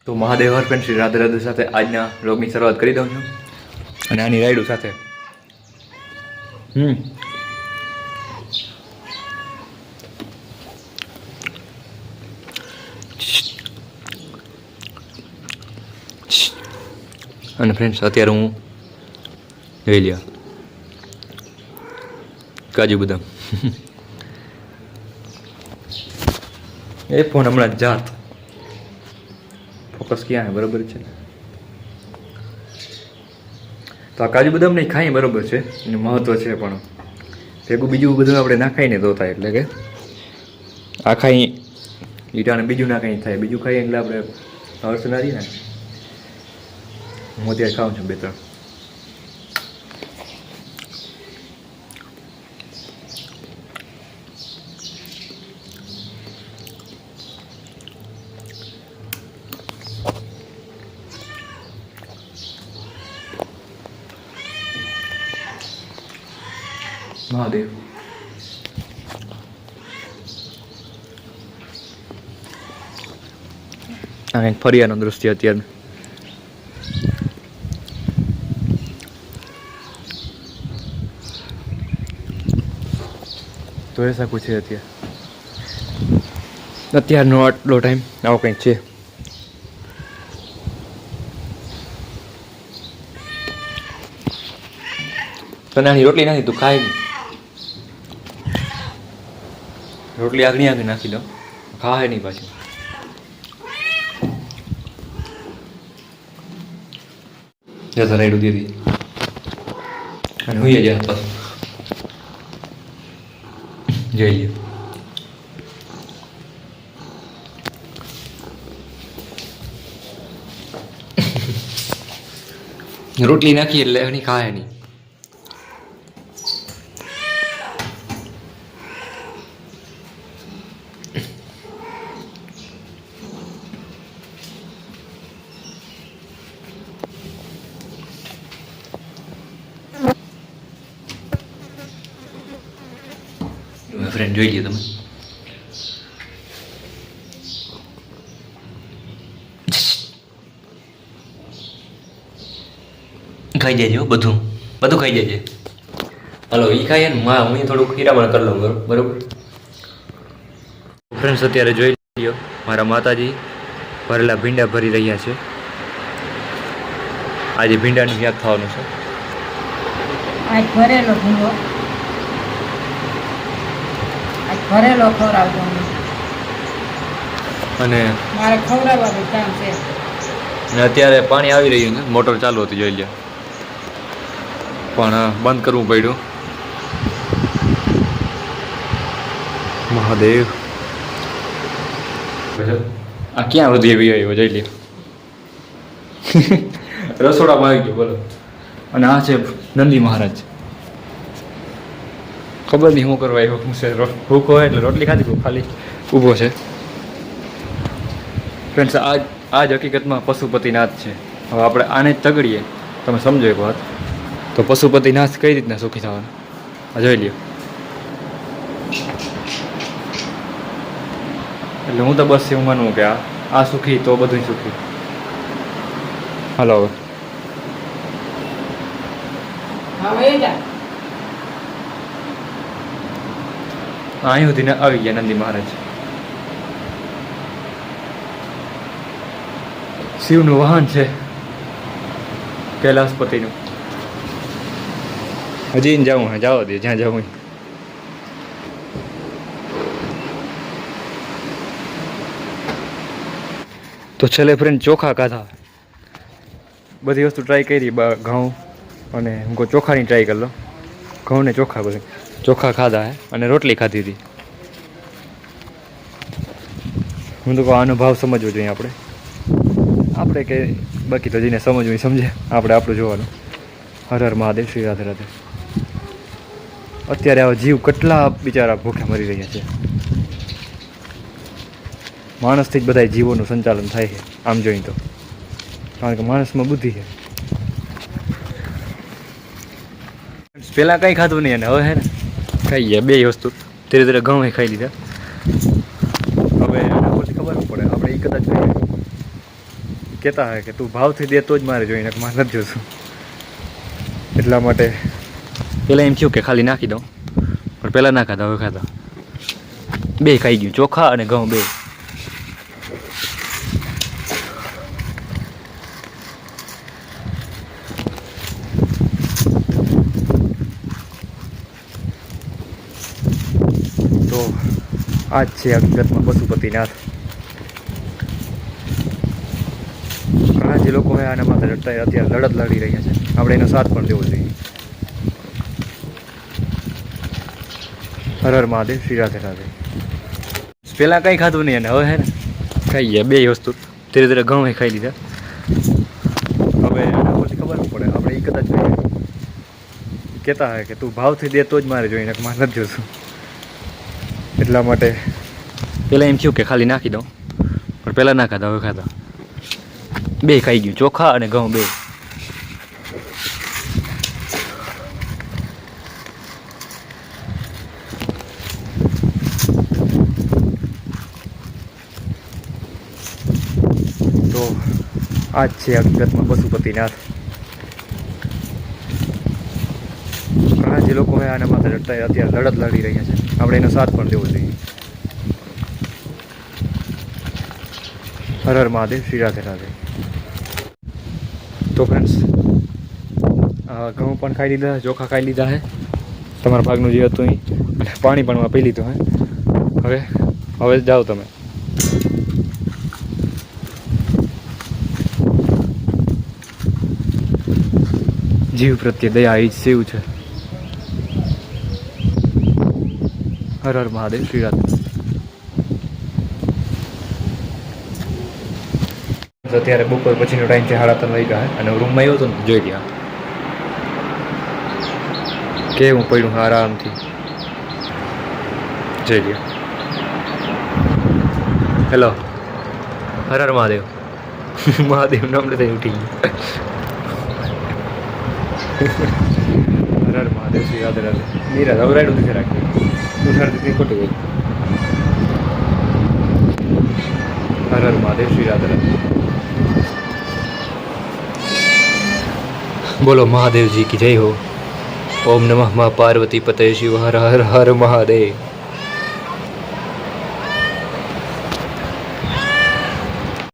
તો મહાદેવ હરપેન શ્રી રાધે રાધે સાથે આજના વ્લોગની શરૂઆત કરી દઉં છું અને આની રાયડું સાથે અને ફ્રેન્ડ્સ અત્યારે હું લઈ લ્યા કાજુ બદામ એ ફોન હમણાં જાત ફોકસ ક્યાં હે બરાબર છે તો આ કાજુ બદામ નહીં ખાઈ બરાબર છે એનું મહત્વ છે પણ ભેગું બીજું બધું આપણે નાખાઈને તો થાય એટલે કે આ ખાઈ ઈટાને બીજું ના કંઈ થાય બીજું ખાઈએ એટલે આપણે હર્ષ ના રહીએ ને હું અત્યારે ખાઉં છું 2-3 મહાદેવ આ એક ફરિયાનું દૃશ્ય અત્યારે તો એસા કુછ છે અત્યારનો આટલો ટાઈમ આવો કંઈક છે તને આની રોટલી નાખી તું ખાય નહીં રોટલી આગળ નાખી દો ખાય નહીં પાછી જતા રાયડું દીધી અને હું જાય પાછું જઈ લે રોટલી નાખી એટલે એની ખાય નહીં ફ્રેન્ડ જોઈ લ્યો તમે ખાઈ જજો બધું ખાઈ જજે હલો એ ખાઈએ ને હું થોડુંક હીરામણ કરી લઉં બરોબર ફ્રેન્ડ્સ અત્યારે જોઈ લ્યો મારા માતાજી ભરેલા ભીંડા ભરી રહ્યા છે આજે ભીંડાનું શાક ખાવાનું છે આજ ભરેલો ભીંડો ભરેલો ખવડાવજો અને મારે ખવડાવવાનું કામ છે અને અત્યારે પાણી આવી રહ્યું છે મોટર ચાલુ હતી જોઈ લ્યો પણ બંધ કરવું પડ્યું મહાદેવ આ ક્યાં સુધી એવી આવ્યો જોઈ લ્યો રસોડામાં આવી ગયો બોલો અને આ છે નંદી મહારાજ ખબર નહીં શું કરવા આવ્યો હું છે ભૂખ હોય એટલે રોટલી ખાધી ખાલી ઊભો છે ફ્રેન્ડ્સ આ જ હકીકતમાં પશુપતિનાથ છે હવે આપણે આને જ તગડીએ તમે સમજો એક વાત તો પશુપતિનાથ કઈ રીતના સુખી થવાના આ જોઈ લ્યો એટલે હું તો બસ એવું માનું કે આ સુખી તો બધું સુખી હાલો હવે અહીં સુધી આવી ગયા નંદી મહારાજ શિવનું વાહન છે કૈલાસપતિનું હજી જાઉં હે જવા દે જ્યાં જવું તો છેલ્લે ફ્રેન્ડ ચોખા ખાધા બધી વસ્તુ ટ્રાય કરી ઘઉં અને હું ચોખાની ટ્રાય કરી લો ઘઉં ને ચોખા બધું ચોખા ખાધા હે અને રોટલી ખાધી હતી હું તો કહું આનો ભાવ સમજવો જોઈએ આપણે કે બાકી તો જેને સમજવું સમજે આપણે આપણું જોવાનું હર હર મહાદેવ શ્રી રાધે રાધે અત્યારે આવા જીવ કેટલા બિચારા ભૂખે મરી રહ્યા છે માણસથી જ બધા જીવોનું સંચાલન થાય છે આમ જોઈને તો કારણ કે માણસમાં બુદ્ધિ છે પહેલાં કંઈ ખાધું નહીં અને હવે હે ને ખાઈ ગયા બે વસ્તુ ધીરે ધીરે ઘઉં ખાઈ લીધા હવે એના પછી ખબર ન પડે આપણે એ કદાચ ખાઈએ કહેતા હોય કે તું ભાવથી દે તો જ મારે જોઈને મારે નથી જોશું. એટલા માટે પહેલાં એમ થયું કે ખાલી નાખી દઉં, પણ પહેલાં ના ખાધા, હવે ખાધા. બે ખાઈ ગયું, ચોખા અને ઘઉં બે. તો આ જ છે હકીકતમાં પશુપતિનાથ. ઘણા જે લોકો હોય આના માટે અત્યારે લડત લડી રહ્યા છે, આપણે એનો સાથ પણ દેવો જોઈએ. હર હર મહાદેવ, શ્રી રાધે રાધે. પહેલાં કંઈ ખાધું નહીં અને હવે હે ને ખાઈ ગયા બે વસ્તુ. ધીરે ધીરે ઘઉં ખાઈ લીધા. હવે એના પછી ખબર ન પડે, આપણે એ કદાચ કહેતા હોય કે તું ભાવથી દે તો જ મારે જોઈને મારે નથી જોશું. એટલા માટે પહેલાં એમ થયું કે ખાલી નાખી દઉં, પણ પહેલાં ના ખાધા, હવે ખાધા. બે ખાઈ ગયું, ચોખા અને ઘઉં બે. તો આ જ છે હકીકતમાં પશુપતિનાથ. ઘણા જે લોકો હોય આના માટે અત્યારે લડત લડી રહ્યા છે, આપણે એનો સાથ પણ દેવો જોઈએ. હર હર મહાદેવ, શ્રી રાધે રાધે. તો ફ્રેન્ડ્સ, ઘઉં પણ ખાઈ લીધા, ચોખા ખાઈ લીધા હે, તમારા ભાગનું જે હતું એ, અને પાણી પણ પી લીધું હે. હવે જાઓ તમે. જીવ પ્રત્યે દયા એ જ શિવ છે. હર હર મહાદેવ, શ્રી રાધે. અત્યારે બપોર પછીનો ટાઈમ છે, 3:30 વાગ્યા, અને રૂમમાં આવ્યો હતો ને જોઈ ગયા કેવું પડ્યું આરામથી. જોઈ ગયા. હેલો, હર હર મહાદેવ. મહાદેવ નામ લેતા ઉઠી ગયું. હર હર મહાદેવ, શ્રી રાધે રાધે. નીરજ હવે રાઈડ ઉધી રાખી ઉઠાડતી ખોટી ગઈ. હર હર મહાદેવ, શ્રી રાધે રાધે. બોલો મહાદેવ જી की जय हो. ओम नमः माँ पार्वती पते शिव हर हर हर महादेव.